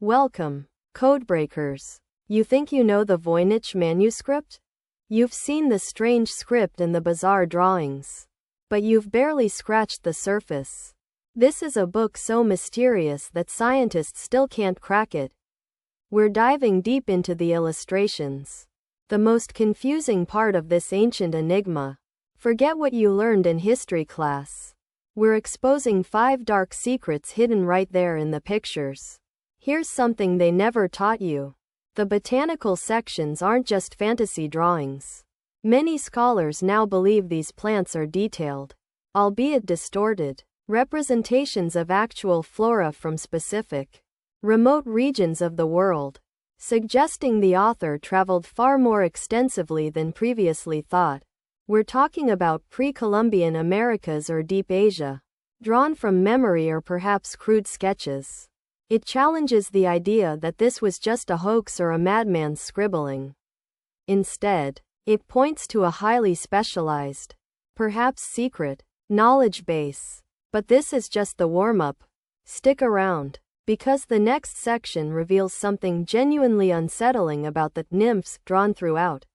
Welcome, codebreakers. You think you know the Voynich Manuscript? You've seen the strange script and the bizarre drawings. But you've barely scratched the surface. This is a book so mysterious that scientists still can't crack it. We're diving deep into the illustrations. The most confusing part of this ancient enigma. Forget what you learned in history class. We're exposing 5 dark secrets hidden right there in the pictures. Here's something they never taught you. The botanical sections aren't just fantasy drawings. Many scholars now believe these plants are detailed, albeit distorted, representations of actual flora from specific, remote regions of the world, suggesting the author traveled far more extensively than previously thought. We're talking about pre-Columbian Americas or Deep Asia, drawn from memory or perhaps crude sketches. It challenges the idea that this was just a hoax or a madman's scribbling. Instead, it points to a highly specialized, perhaps secret, knowledge base. But this is just the warm-up. Stick around, because the next section reveals something genuinely unsettling about the nymphs drawn throughout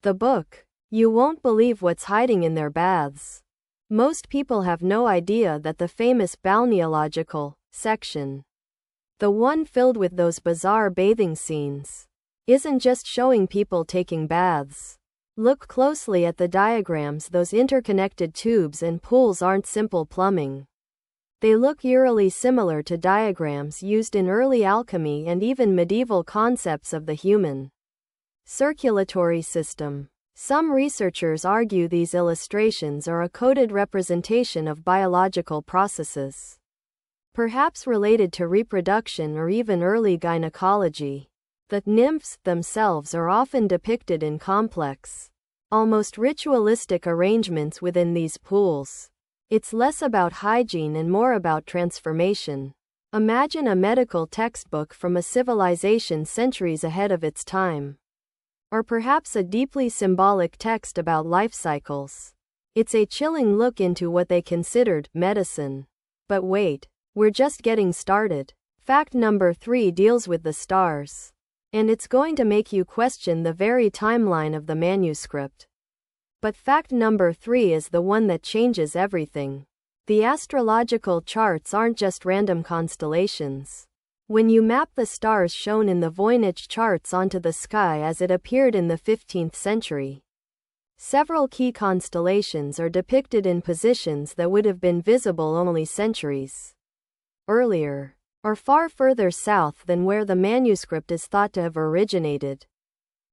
the book. You won't believe what's hiding in their baths. Most people have no idea that the famous balneological section, the one filled with those bizarre bathing scenes, isn't just showing people taking baths. Look closely at the diagrams. Those interconnected tubes and pools aren't simple plumbing. They look eerily similar to diagrams used in early alchemy and even medieval concepts of the human circulatory system. Some researchers argue these illustrations are a coded representation of biological processes, perhaps related to reproduction or even early gynecology. The nymphs themselves are often depicted in complex, almost ritualistic arrangements within these pools. It's less about hygiene and more about transformation. Imagine a medical textbook from a civilization centuries ahead of its time. Or perhaps a deeply symbolic text about life cycles. It's a chilling look into what they considered medicine. But wait, we're just getting started. Fact number 3 deals with the stars. And it's going to make you question the very timeline of the manuscript. But fact number 3 is the one that changes everything. The astrological charts aren't just random constellations. When you map the stars shown in the Voynich charts onto the sky as it appeared in the 15th century, several key constellations are depicted in positions that would have been visible only centuries earlier, or far further south than where the manuscript is thought to have originated.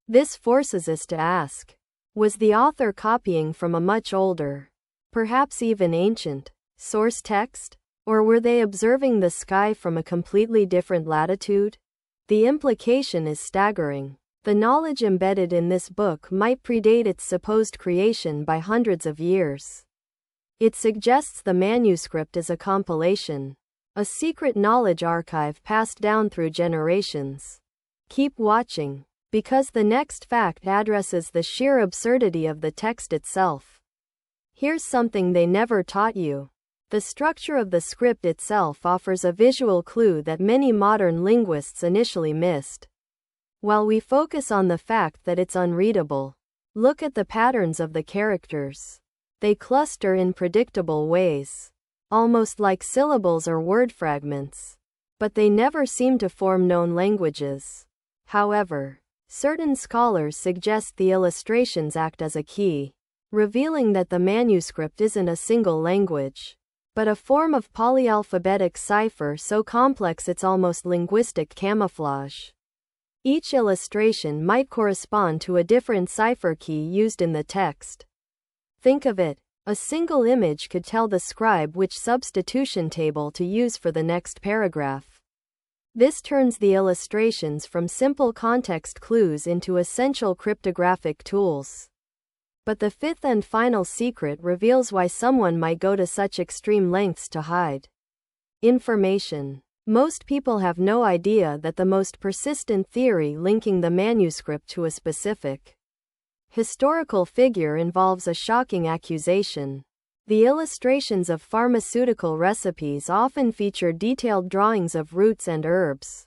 This forces us to ask, was the author copying from a much older, perhaps even ancient, source text? Or were they observing the sky from a completely different latitude? The implication is staggering. The knowledge embedded in this book might predate its supposed creation by hundreds of years. It suggests the manuscript is a compilation, a secret knowledge archive passed down through generations. Keep watching, because the next fact addresses the sheer absurdity of the text itself. Here's something they never taught you. The structure of the script itself offers a visual clue that many modern linguists initially missed. While we focus on the fact that it's unreadable, look at the patterns of the characters. They cluster in predictable ways, almost like syllables or word fragments. But they never seem to form known languages. However, certain scholars suggest the illustrations act as a key, revealing that the manuscript isn't a single language, but a form of polyalphabetic cipher so complex it's almost linguistic camouflage. Each illustration might correspond to a different cipher key used in the text. Think of it, a single image could tell the scribe which substitution table to use for the next paragraph. This turns the illustrations from simple context clues into essential cryptographic tools. But the 5th and final secret reveals why someone might go to such extreme lengths to hide information. Most people have no idea that the most persistent theory linking the manuscript to a specific historical figure involves a shocking accusation. The illustrations of pharmaceutical recipes often feature detailed drawings of roots and herbs,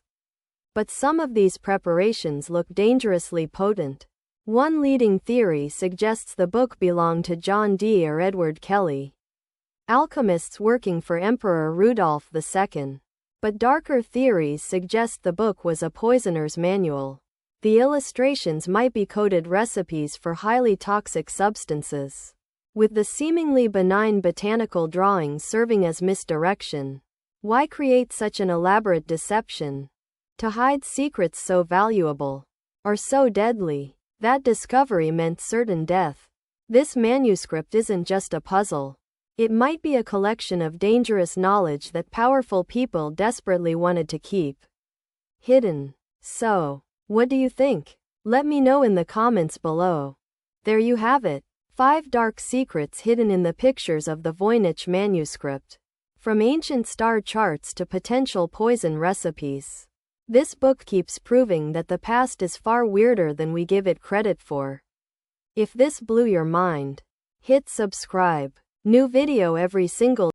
But some of these preparations look dangerously potent. One leading theory suggests the book belonged to John Dee or Edward Kelly, alchemists working for Emperor Rudolph II. But darker theories suggest the book was a poisoner's manual. The illustrations might be coded recipes for highly toxic substances, with the seemingly benign botanical drawings serving as misdirection. Why create such an elaborate deception? To hide secrets so valuable, or so deadly? That discovery meant certain death. This manuscript isn't just a puzzle. It might be a collection of dangerous knowledge that powerful people desperately wanted to keep hidden. So, what do you think? Let me know in the comments below. There you have it. 5 dark secrets hidden in the pictures of the Voynich Manuscript. From ancient star charts to potential poison recipes. This book keeps proving that the past is far weirder than we give it credit for. If this blew your mind, hit subscribe. New video every single